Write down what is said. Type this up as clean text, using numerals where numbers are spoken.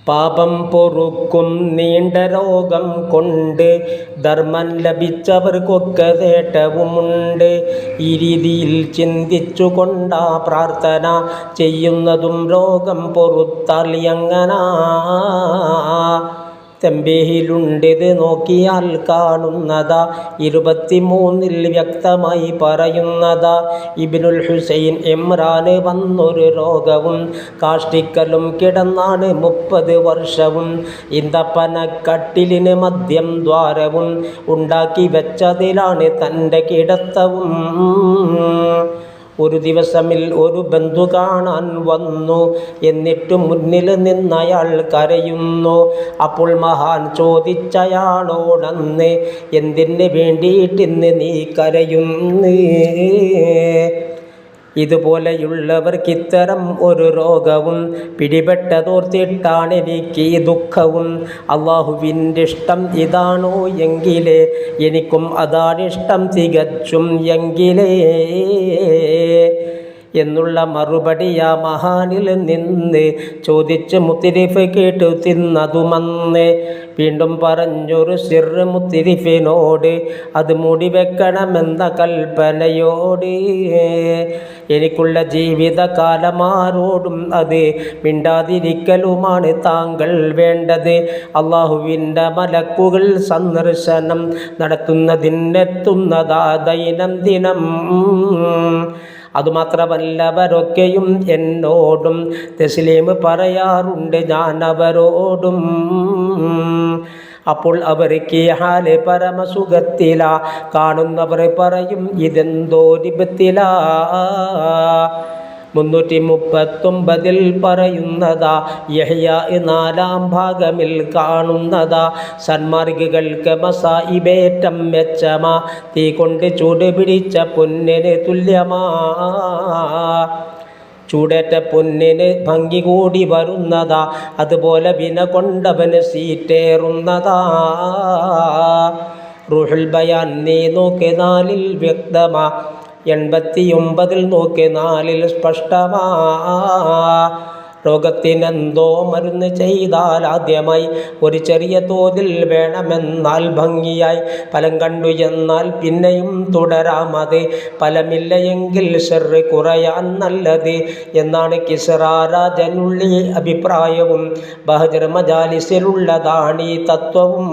പാപം പൊറുക്കും നീണ്ട രോഗം കൊണ്ട് ധർമ്മം ലഭിച്ചവർക്കൊക്കെ നേട്ടവുമുണ്ട്. ഈ രീതിയിൽ ചിന്തിച്ചുകൊണ്ടാ പ്രാർത്ഥന ചെയ്യുന്നതും രോഗം പൊറുത്താൽ എങ്ങനാ. തമ്പീഹിലുണ്ടിത് നോക്കിയാൽ കാണുന്നതാ, 23 വ്യക്തമായി പറയുന്നതാ. ഇബ്നുൽ ഹുസൈൻ ഇമ്രാന് വന്നൊരു രോഗവും കാഷ്ടിക്കലും കിടന്നാണ് 30 വർഷവും. ഇന്തപ്പനക്കട്ടിലിന് മദ്യം ദ്വാരവും ഉണ്ടാക്കി വെച്ചതിലാണ് തൻ്റെ കിടത്തവും. ഒരു ദിവസമിൽ ഒരു ബന്ധു കാണാൻ വന്നു. എന്നിട്ട് മുന്നിൽ നിന്നയാൾ കരയുന്നു. അപ്പോൾ മഹാൻ ചോദിച്ചയാളോടന്ന്, എന്തിന് വേണ്ടിയിട്ടിന്ന് നീ കരയുന്നു? ഇതുപോലെയുള്ളവർക്ക് ഇത്തരം ഒരു രോഗവും പിടിപെട്ടതോർത്തിട്ടാണ് എനിക്ക് ഈ ദുഃഖവും. അള്ളാഹുവിൻ്റെ ഇഷ്ടം ഇതാണോ എങ്കിലേ എനിക്കും അതാണിഷ്ടം തികച്ചും എങ്കിലേ എന്നുള്ള മറുപടി ആ മഹാനിൽ നിന്ന് ചോദിച്ച് മുത്തരിഫ് കേട്ടു തിന്നതുമന്ന്. വീണ്ടും പറഞ്ഞൊരു സിർറ് മുത്തരിഫിനോട്, അത് മൂടി വെക്കണമെന്ന കൽപ്പനയോട്. എനിക്കുള്ള ജീവിതകാലമാരോടും അത് മിണ്ടാതിരിക്കലുമാണ് താങ്കൾ വേണ്ടത്. അള്ളാഹുവിൻ്റെ മലക്കുകൾ സന്ദർശനം നടത്തുന്നതിനെത്തുന്നതാ ദൈനംദിനം. അതുമാത്രമല്ല, അവരൊക്കെയും എന്നോടും തസ്ലീം പറയാറുണ്ട്, ഞാൻ അവരോടും. അപ്പോൾ അവർക്ക് ഈ ഹാല് പരമസുഖത്തിലാ. കാണുന്നവർ പറയും, ഇതെന്തോരിബത്തിലാ. 339 പറയുന്നതാ, യഹ്യാ 4-ാം ഭാഗമിൽ കാണുന്നതാ. സന്മാർഗികൾക്ക് മസായിബേറ്റം മെച്ചമാ, തീ കൊണ്ട് ചൂട് പിടിച്ച പൊന്നിന് തുല്യമാ. ചൂടേറ്റ പൊന്നിന് ഭംഗി കൂടി വരുന്നതാ, അതുപോലെ വിന കൊണ്ടവന് സീറ്റേറുന്നതാ. റൂഹുൽ ബയാൻ നീ നോക്ക് 4-ൽ വ്യക്തമാ, 89 നോക്ക് 4-ൽ സ്പഷ്ടമാ. രോഗത്തിനെന്തോ മരുന്ന് ചെയ്താൽ ആദ്യമായി ഒരു ചെറിയ തോതിൽ വേണമെന്നാൽ ഭംഗിയായി ഫലം കണ്ടു എന്നാൽ പിന്നെയും തുടരാമത്. ഫലമില്ല എങ്കിൽ ഷർറ് കുറയാൻ നല്ലത് എന്നാണ് കിസ്റ രാജനുള്ളി അഭിപ്രായവും. ബഹജർ മജാലിസിലുള്ളതാണ് ഈ തത്വവും.